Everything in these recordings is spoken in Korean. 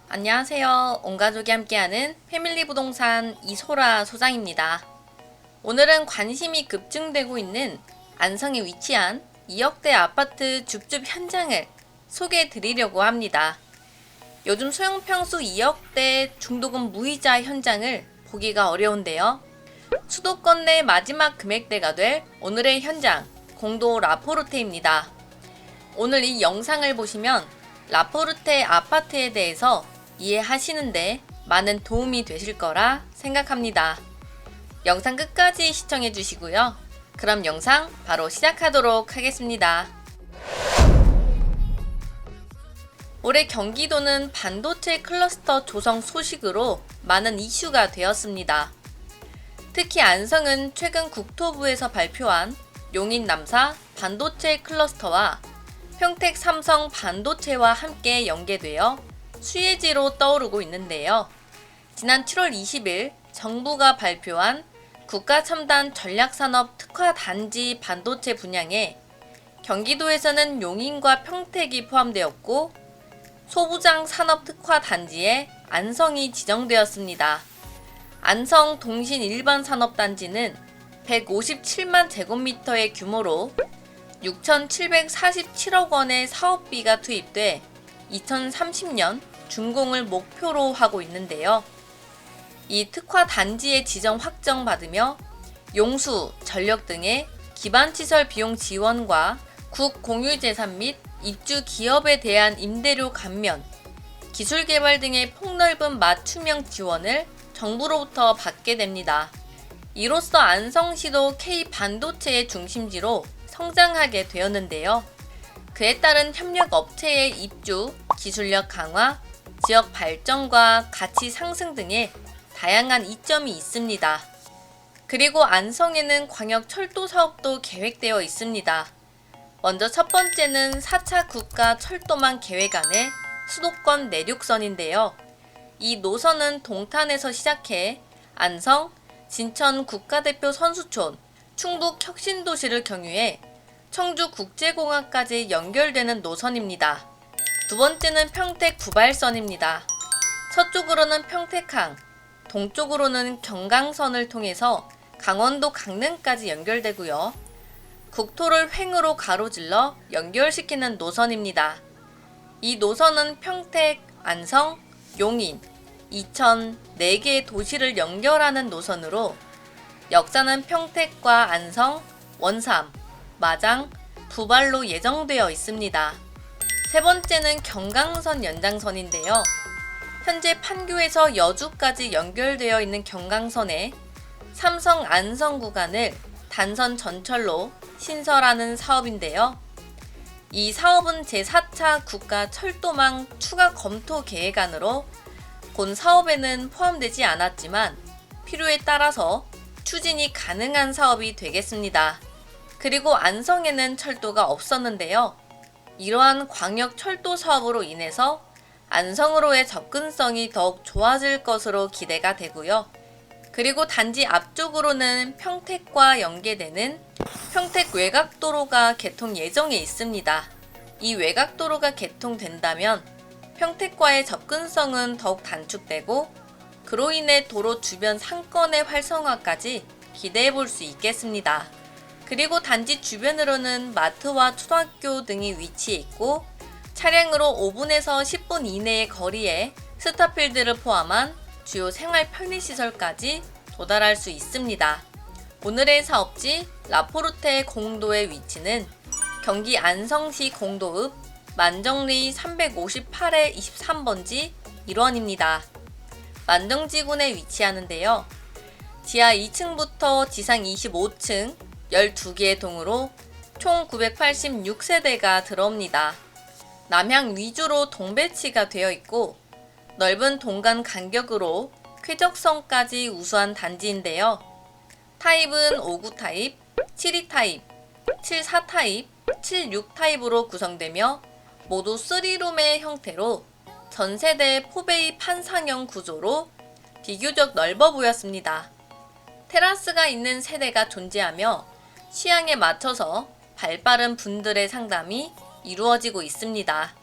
안녕하세요. 온 가족이 함께하는 패밀리 부동산 이소라 소장입니다. 오늘은 관심이 급증되고 있는 안성에 위치한 2억대 아파트 줍줍 현장을 소개해 드리려고 합니다. 요즘 소형평수 2억대 중도금 무이자 현장을 보기가 어려운데요. 수도권 내 마지막 금액대가 될 오늘의 현장 공도 라포르테입니다. 오늘 이 영상을 보시면 라포르테 아파트에 대해서 이해하시는데 많은 도움이 되실 거라 생각합니다. 영상 끝까지 시청해 주시고요. 그럼 영상 바로 시작하도록 하겠습니다. 올해 경기도는 반도체 클러스터 조성 소식으로 많은 이슈가 되었습니다. 특히 안성은 최근 국토부에서 발표한 용인 남사 반도체 클러스터와 평택 삼성 반도체와 함께 연계되어 수혜지로 떠오르고 있는데요. 지난 7월 20일 정부가 발표한 국가첨단 전략산업 특화단지 반도체 분양에 경기도에서는 용인과 평택이 포함되었고 소부장 산업특화단지에 안성이 지정되었습니다. 안성 동신 일반 산업단지는 157만 제곱미터의 규모로 6,747억 원의 사업비가 투입돼 2030년 준공을 목표로 하고 있는데요. 이 특화 단지의 지정 확정받으며 용수, 전력 등의 기반시설 비용 지원과 국공유재산 및 입주 기업에 대한 임대료 감면, 기술 개발 등의 폭넓은 맞춤형 지원을 정부로부터 받게 됩니다. 이로써 안성시도 K반도체의 중심지로 성장하게 되었는데요. 그에 따른 협력 업체의 입주, 기술력 강화, 지역 발전과 가치 상승 등의 다양한 이점이 있습니다. 그리고 안성에는 광역 철도 사업도 계획되어 있습니다. 먼저 첫 번째는 4차 국가 철도망 계획안의 수도권 내륙선인데요. 이 노선은 동탄에서 시작해 안성, 진천 국가대표 선수촌, 충북 혁신도시를 경유해 청주국제공항까지 연결되는 노선입니다. 두 번째는 평택 부발선입니다. 서쪽으로는 평택항, 동쪽으로는 경강선을 통해서 강원도 강릉까지 연결되고요. 국토를 횡으로 가로질러 연결시키는 노선입니다. 이 노선은 평택, 안성, 용인, 이천 4개의 도시를 연결하는 노선으로 역사는 평택과 안성, 원삼, 마장, 부발로 예정되어 있습니다. 세 번째는 경강선 연장선인데요. 현재 판교에서 여주까지 연결되어 있는 경강선에 삼성 안성 구간을 단선 전철로 신설하는 사업인데요. 이 사업은 제4차 국가 철도망 추가 검토 계획안으로 본 사업에는 포함되지 않았지만 필요에 따라서 추진이 가능한 사업이 되겠습니다. 그리고 안성에는 철도가 없었는데요. 이러한 광역 철도 사업으로 인해서 안성으로의 접근성이 더욱 좋아질 것으로 기대가 되고요. 그리고 단지 앞쪽으로는 평택과 연계되는 평택 외곽도로가 개통 예정에 있습니다. 이 외곽도로가 개통된다면 평택과의 접근성은 더욱 단축되고 그로 인해 도로 주변 상권의 활성화까지 기대해 볼 수 있겠습니다. 그리고 단지 주변으로는 마트와 초등학교 등이 위치해 있고 차량으로 5분에서 10분 이내의 거리에 스타필드를 포함한 주요 생활 편의시설까지 도달할 수 있습니다. 오늘의 사업지 라포르테 공도의 위치는 경기 안성시 공도읍 만정리 358의 23번지 1원입니다. 만정지군에 위치하는데요. 지하 2층부터 지상 25층 12개의 동으로 총 986세대가 들어옵니다. 남향 위주로 동배치가 되어 있고 넓은 동간 간격으로 쾌적성까지 우수한 단지인데요. 타입은 59 타입, 72 타입, 74 타입, 76 타입으로 구성되며 모두 3룸의 형태로 전세대 포베이 판상형 구조로 비교적 넓어 보였습니다. 테라스가 있는 세대가 존재하며 취향에 맞춰서 발빠른 분들의 상담이 이루어지고 있습니다.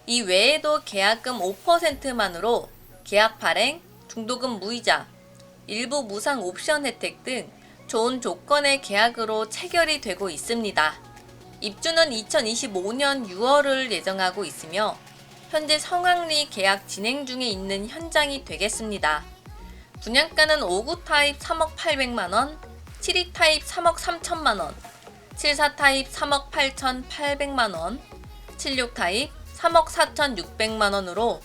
이 외에도 계약금 5%만으로 계약 발행, 중도금 무이자, 일부 무상 옵션 혜택 등 좋은 조건의 계약으로 체결이 되고 있습니다. 입주는 2025년 6월을 예정하고 있으며 현재 성황리 계약 진행 중에 있는 현장이 되겠습니다. 분양가는 5구 타입 3억 800만원, 7위 타입 3억 3천만원, 74 타입 3억 8,800만원, 76 타입 3억 4,600만원으로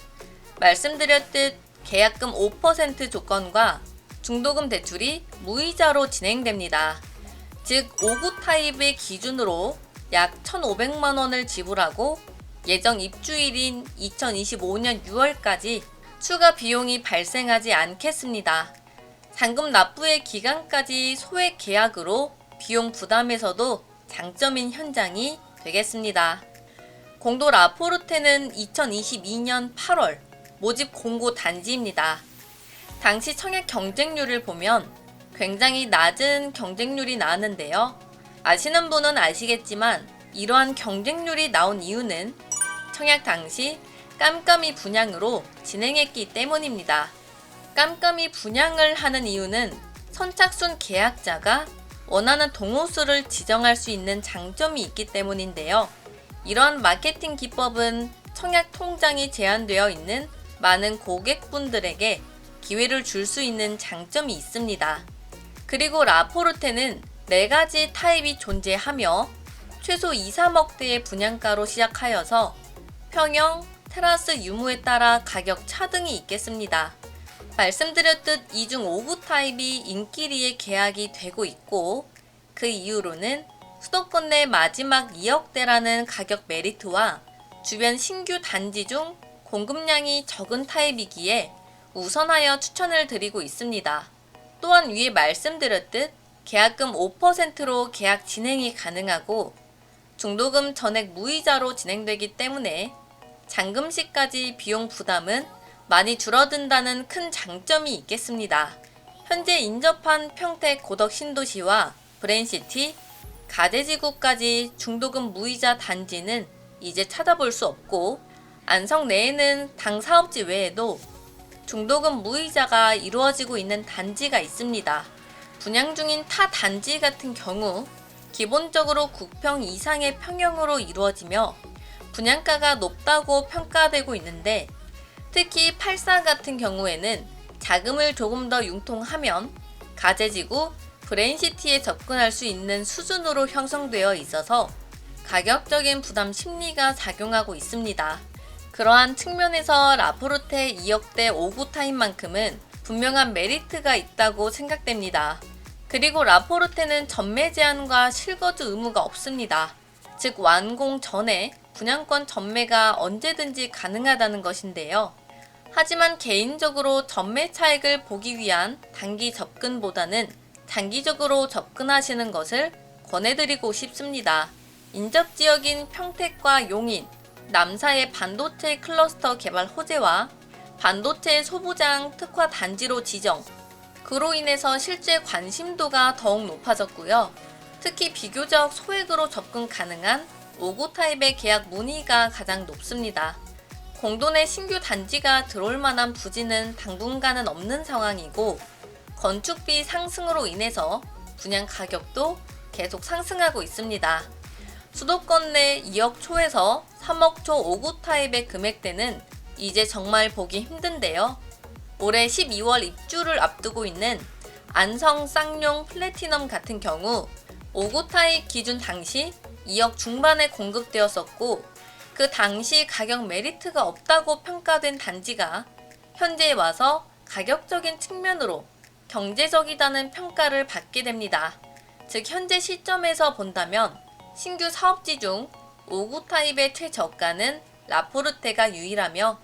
말씀드렸듯 계약금 5% 조건과 중도금 대출이 무이자로 진행됩니다. 즉 5구 타입의 기준으로 약 1,500만원을 지불하고 예정 입주일인 2025년 6월까지 추가 비용이 발생하지 않겠습니다. 잔금 납부의 기간까지 소액 계약으로 비용 부담에서도 장점인 현장이 되겠습니다. 공도 라포르테는 2022년 8월 모집 공고 단지입니다. 당시 청약 경쟁률을 보면 굉장히 낮은 경쟁률이 나왔는데요. 아시는 분은 아시겠지만 이러한 경쟁률이 나온 이유는 청약 당시 깜깜이 분양으로 진행했기 때문입니다. 깜깜이 분양을 하는 이유는 선착순 계약자가 원하는 동호수를 지정할 수 있는 장점이 있기 때문인데요. 이러한 마케팅 기법은 청약 통장이 제한되어 있는 많은 고객분들에게 기회를 줄 수 있는 장점이 있습니다. 그리고 라포르테는 4가지 타입이 존재하며 최소 2, 3억대의 분양가로 시작하여서 평형, 테라스 유무에 따라 가격 차등이 있겠습니다. 말씀드렸듯 이중 5구 타입이 인기리에 계약이 되고 있고 그 이유로는 수도권 내 마지막 2억대라는 가격 메리트와 주변 신규 단지 중 공급량이 적은 타입이기에 우선하여 추천을 드리고 있습니다. 또한 위에 말씀드렸듯 계약금 5%로 계약 진행이 가능하고 중도금 전액 무이자로 진행되기 때문에 잔금 시까지 비용 부담은 많이 줄어든다는 큰 장점이 있겠습니다. 현재 인접한 평택 고덕 신도시와 브랜시티, 가재지구까지 중도금 무이자 단지는 이제 찾아볼 수 없고 안성 내에는 당 사업지 외에도 중도금 무이자가 이루어지고 있는 단지가 있습니다. 분양 중인 타 단지 같은 경우 기본적으로 9평 이상의 평형으로 이루어지며 분양가가 높다고 평가되고 있는데 특히 84 같은 경우에는 자금을 조금 더 융통하면 가재지구, 브랜시티에 접근할 수 있는 수준으로 형성되어 있어서 가격적인 부담 심리가 작용하고 있습니다. 그러한 측면에서 라포르테 2억대 5구 타입만큼은 분명한 메리트가 있다고 생각됩니다. 그리고 라포르테는 전매 제한과 실거주 의무가 없습니다. 즉 완공 전에 분양권 전매가 언제든지 가능하다는 것인데요. 하지만 개인적으로 전매 차익을 보기 위한 단기 접근보다는 장기적으로 접근하시는 것을 권해드리고 싶습니다. 인접지역인 평택과 용인, 남사의 반도체 클러스터 개발 호재와 반도체 소부장 특화 단지로 지정, 그로 인해서 실제 관심도가 더욱 높아졌고요. 특히 비교적 소액으로 접근 가능한 5구 타입의 계약 문의가 가장 높습니다. 공도 내 신규 단지가 들어올 만한 부지는 당분간은 없는 상황이고 건축비 상승으로 인해서 분양 가격도 계속 상승하고 있습니다. 수도권 내 2억 초에서 3억 초 5구 타입의 금액대는 이제 정말 보기 힘든데요. 올해 12월 입주를 앞두고 있는 안성 쌍용 플래티넘 같은 경우 5구 타입 기준 당시 2억 중반에 공급되었었고 그 당시 가격 메리트가 없다고 평가된 단지가 현재에 와서 가격적인 측면으로 경제적이다는 평가를 받게 됩니다. 즉 현재 시점에서 본다면 신규 사업지 중 5구 타입의 최저가는 라포르테가 유일하며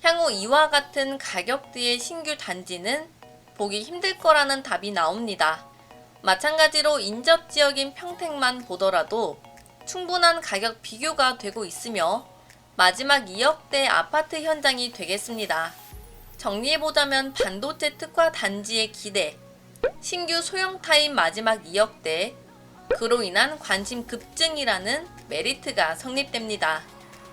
향후 이와 같은 가격대의 신규 단지는 보기 힘들 거라는 답이 나옵니다. 마찬가지로 인접지역인 평택만 보더라도 충분한 가격 비교가 되고 있으며 마지막 2억대 아파트 현장이 되겠습니다. 정리해보자면 반도체 특화 단지의 기대, 신규 소형 타입 마지막 2억대, 그로 인한 관심 급증이라는 메리트가 성립됩니다.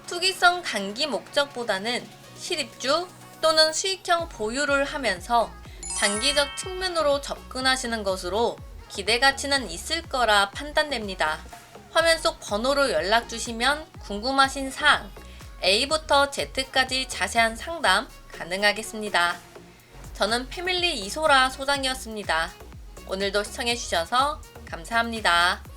투기성 단기 목적보다는 실입주 또는 수익형 보유를 하면서 장기적 측면으로 접근하시는 것으로 기대 가치는 있을 거라 판단됩니다. 화면 속 번호로 연락 주시면 궁금하신 사항 A부터 Z까지 자세한 상담 가능하겠습니다. 저는 패밀리 이소라 소장이었습니다. 오늘도 시청해주셔서 감사합니다.